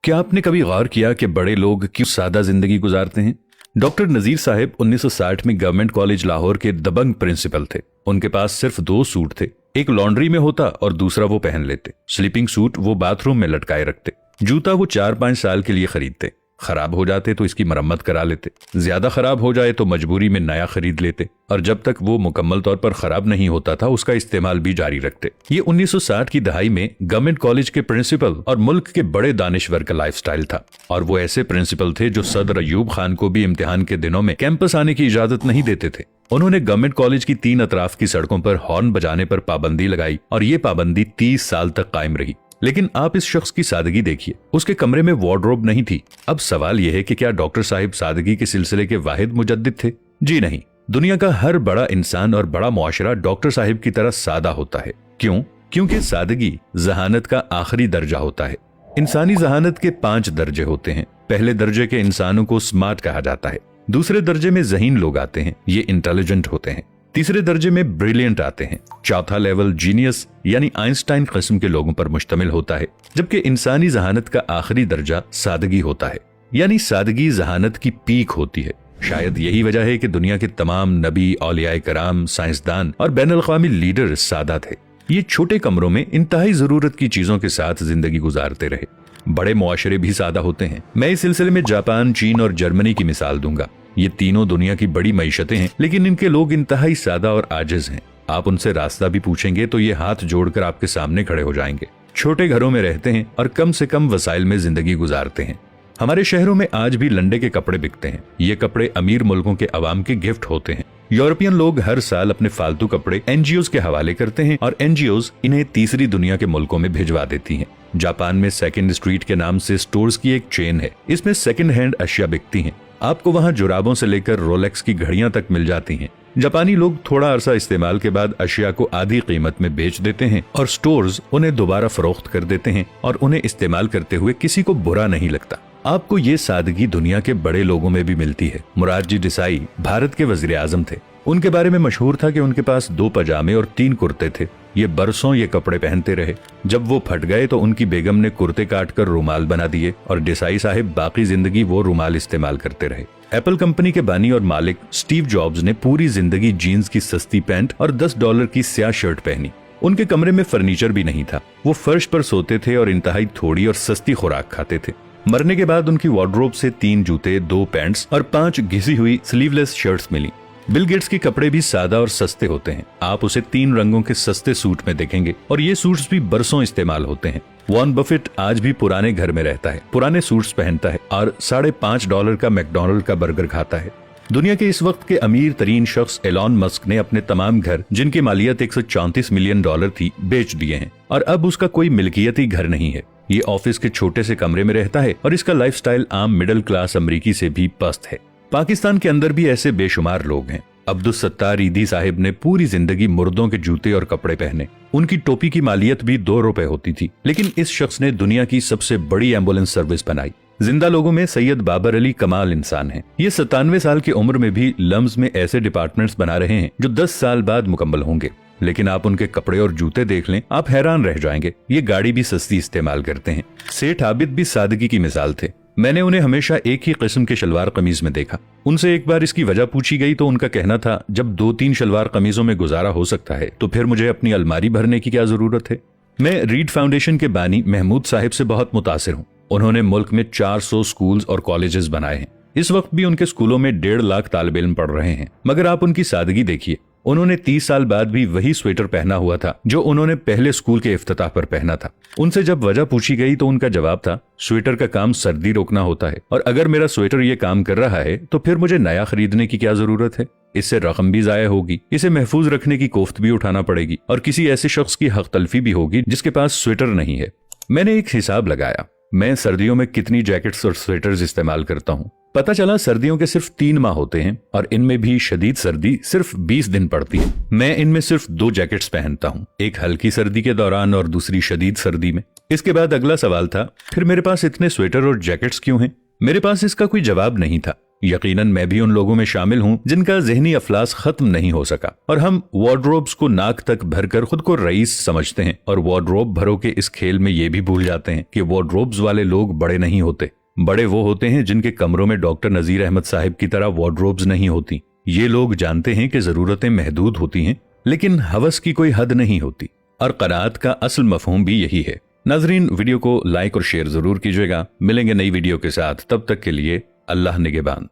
क्या आपने कभी गौर किया कि बड़े लोग क्यों सादा जिंदगी गुजारते हैं? डॉक्टर नजीर साहब 1960 में गवर्नमेंट कॉलेज लाहौर के दबंग प्रिंसिपल थे। उनके पास सिर्फ 2 सूट थे, एक लॉन्ड्री में होता और दूसरा वो पहन लेते। स्लीपिंग सूट वो बाथरूम में लटकाए रखते। जूता वो 4-5 साल के लिए खरीदते। खराब हो जाते तो इसकी मरम्मत करा लेते, ज्यादा खराब हो जाए तो मजबूरी में नया खरीद लेते, और जब तक वो मुकम्मल तौर पर खराब नहीं होता था उसका इस्तेमाल भी जारी रखते। ये 1960 की दहाई में गवर्नमेंट कॉलेज के प्रिंसिपल और मुल्क के बड़े दानिश्वर का लाइफस्टाइल था। और वो ऐसे प्रिंसिपल थे जो सदर अयूब खान को भी इम्तिहान के दिनों में कैंपस आने की इजाजत नहीं देते थे। उन्होंने गवर्नमेंट कॉलेज की 3 अतराफ की सड़कों पर हॉर्न बजाने पर पाबंदी लगाई और ये पाबंदी 30 साल तक कायम रही। लेकिन आप इस शख्स की सादगी देखिए, उसके कमरे में वार्डरोब नहीं थी। अब सवाल यह है कि क्या डॉक्टर साहिब सादगी के सिलसिले के वाहिद मुजद्दिद थे? जी नहीं। दुनिया का हर बड़ा इंसान और बड़ा मुआशरा डॉक्टर साहिब की तरह सादा होता है। क्यों? क्योंकि सादगी जहानत का आखिरी दर्जा होता है। इंसानी जहानत के 5 दर्जे होते हैं। पहले दर्जे के इंसानों को स्मार्ट कहा जाता है। दूसरे दर्जे में ज़हीन लोग आते हैं, ये इंटेलिजेंट होते हैं। तीसरे दर्जे में ब्रिलियंट आते हैं। चौथा लेवल जीनियस यानी आइंस्टाइन किस्म के लोगों पर मुश्तमिल होता है, जबकि इंसानी जहानत का आखिरी दर्जा सादगी होता है। यानी सादगी जहानत की पीक होती है। शायद यही वजह है कि दुनिया के तमाम नबी, औलियाए कराम, साइंसदान और बैनुल अक़वामी लीडर सादा थे। ये छोटे कमरों में इंतहाई जरूरत की चीजों के साथ जिंदगी गुजारते रहे। बड़े मुआशरे भी सादा होते हैं। मैं इस सिलसिले में जापान, चीन और जर्मनी की मिसाल दूंगा। ये तीनों दुनिया की बड़ी मईशतें हैं, लेकिन इनके लोग इंतहाई सादा और आजिज हैं। आप उनसे रास्ता भी पूछेंगे तो ये हाथ जोड़कर आपके सामने खड़े हो जाएंगे। छोटे घरों में रहते हैं और कम से कम वसाइल में जिंदगी गुजारते हैं। हमारे शहरों में आज भी लंडे के कपड़े बिकते हैं। ये कपड़े अमीर मुल्कों के अवाम के गिफ्ट होते हैं। यूरोपियन लोग हर साल अपने फालतू कपड़े एनजीओज के हवाले करते हैं और एनजीओज इन्हें तीसरी दुनिया के मुल्कों में भिजवा देती हैं। जापान में सेकंड स्ट्रीट के नाम से स्टोर्स की एक चेन है। इसमें सेकंड हैंड अशिया बिकती हैं। आपको वहाँ जुराबों से लेकर रोलेक्स की घड़ियां तक मिल जाती हैं। जापानी लोग थोड़ा अरसा इस्तेमाल के बाद अशिया को आधी कीमत में बेच देते हैं और स्टोर्स उन्हें दोबारा फरोख्त कर देते हैं और उन्हें इस्तेमाल करते हुए किसी को बुरा नहीं लगता। आपको ये सादगी दुनिया के बड़े लोगों में भी मिलती है। मुरारजी देसाई भारत के वजीर आजम थे। उनके बारे में मशहूर था कि उनके पास 2 पजामे और 3 कुर्ते थे। ये बरसों ये कपड़े पहनते रहे। जब वो फट गए तो उनकी बेगम ने कुर्ते काटकर रुमाल बना दिए और देसाई साहिब बाकी जिंदगी वो रुमाल इस्तेमाल करते रहे। एप्पल कंपनी के बानी और मालिक स्टीव जॉब्स ने पूरी जिंदगी जीन्स की सस्ती पैंट और $10 की स्याह शर्ट पहनी। उनके कमरे में फर्नीचर भी नहीं था। वो फर्श पर सोते थे और इंतहाई थोड़ी और सस्ती खुराक खाते थे। मरने के बाद उनकी वार्डरोब से 3 जूते, 2 पैंट्स और 5 घिसी हुई स्लीवलेस शर्ट्स मिली। बिल गेट्स के कपड़े भी सादा और सस्ते होते हैं। आप उसे 3 रंगों के सस्ते सूट में देखेंगे और ये सूट्स भी बरसों इस्तेमाल होते हैं। वॉरेन बफेट आज भी पुराने घर में रहता है, पुराने सूट्स पहनता है और $5.5 का मैकडॉनल्ड का बर्गर खाता है। दुनिया के इस वक्त के अमीर तरीन शख्स एलॉन मस्क ने अपने तमाम घर, जिनकी मालियत $134 मिलियन थी, बेच दिए हैं और अब उसका कोई मिल्कियती घर नहीं है। ये ऑफिस के छोटे से कमरे में रहता है और इसका लाइफस्टाइल आम मिडिल क्लास अमरीकी से भी पस्त है। पाकिस्तान के अंदर भी ऐसे बेशुमार लोग हैं। अब्दुल सत्तार ईदी साहिब ने पूरी जिंदगी मुर्दों के जूते और कपड़े पहने। उनकी टोपी की मालियत भी $2 होती थी, लेकिन इस शख्स ने दुनिया की सबसे बड़ी एम्बुलेंस सर्विस बनाई। जिंदा लोगों में सैयद बाबर अली कमाल इंसान हैं। ये 97 साल की उम्र में भी लम्स में ऐसे डिपार्टमेंट्स बना रहे हैं जो 10 साल बाद मुकम्मल होंगे। लेकिन आप उनके कपड़े और जूते देख लें, आप हैरान रह जाएंगे। ये गाड़ी भी सस्ती इस्तेमाल करते हैं। सेठ आबिद भी सादगी की मिसाल थे। मैंने उन्हें हमेशा एक ही किस्म के शलवार कमीज में देखा। उनसे एक बार इसकी वजह पूछी गई तो उनका कहना था, जब 2-3 शलवार कमीजों में गुजारा हो सकता है तो फिर मुझे अपनी अलमारी भरने की क्या जरूरत है। मैं रीड फाउंडेशन के बानी महमूद साहिब से बहुत मुतासिर हूँ। उन्होंने मुल्क में 400 स्कूल्स और कॉलेजेस बनाए हैं। इस वक्त भी उनके स्कूलों में 1.5 लाख तालिब इल्म पढ़ रहे हैं। मगर आप उनकी सादगी देखिए। उन्होंने 30 साल बाद भी वही स्वेटर पहना हुआ था जो उन्होंने पहले स्कूल के इफ्तिताह पर पहना था। उनसे जब वजह पूछी गई तो उनका जवाब था, स्वेटर का काम सर्दी रोकना होता है और अगर मेरा स्वेटर ये काम कर रहा है तो फिर मुझे नया खरीदने की क्या जरूरत है। इससे रकम भी जाया होगी, इसे महफूज रखने की कोफ्त भी उठाना पड़ेगी और किसी ऐसे शख्स की हक तलफी भी होगी जिसके पास स्वेटर नहीं है। मैंने एक हिसाब लगाया, मैं सर्दियों में कितनी जैकेट्स और स्वेटर्स इस्तेमाल करता हूँ। पता चला सर्दियों के सिर्फ 3 माह होते हैं और इनमें भी शदीद सर्दी सिर्फ 20 दिन पड़ती है। मैं इनमें सिर्फ 2 जैकेट्स पहनता हूँ, एक हल्की सर्दी के दौरान और दूसरी शदीद सर्दी में। इसके बाद अगला सवाल था, फिर मेरे पास इतने स्वेटर और जैकेट्स क्यों हैं? मेरे पास इसका कोई जवाब नहीं था। यकीनन मैं भी उन लोगों में शामिल हूं जिनका ज़हनी अफलास खत्म नहीं हो सका और हम वार्डरोब्स को नाक तक भरकर खुद को रईस समझते हैं और वार्डरोब भरो के इस खेल में ये भी भूल जाते हैं कि वार्डरोब्स वाले लोग बड़े नहीं होते। बड़े वो होते हैं जिनके कमरों में डॉक्टर नजीर अहमद साहिब की तरह वार्डरोब्स नहीं होती। ये लोग जानते हैं कि जरूरतें महदूद होती हैं लेकिन हवस की कोई हद नहीं होती और क़नाअत का असल मफहूम भी यही है। नाजरीन, वीडियो को लाइक और शेयर जरूर कीजिएगा। मिलेंगे नई वीडियो के साथ, तब तक के लिए अल्लाह निगहबान।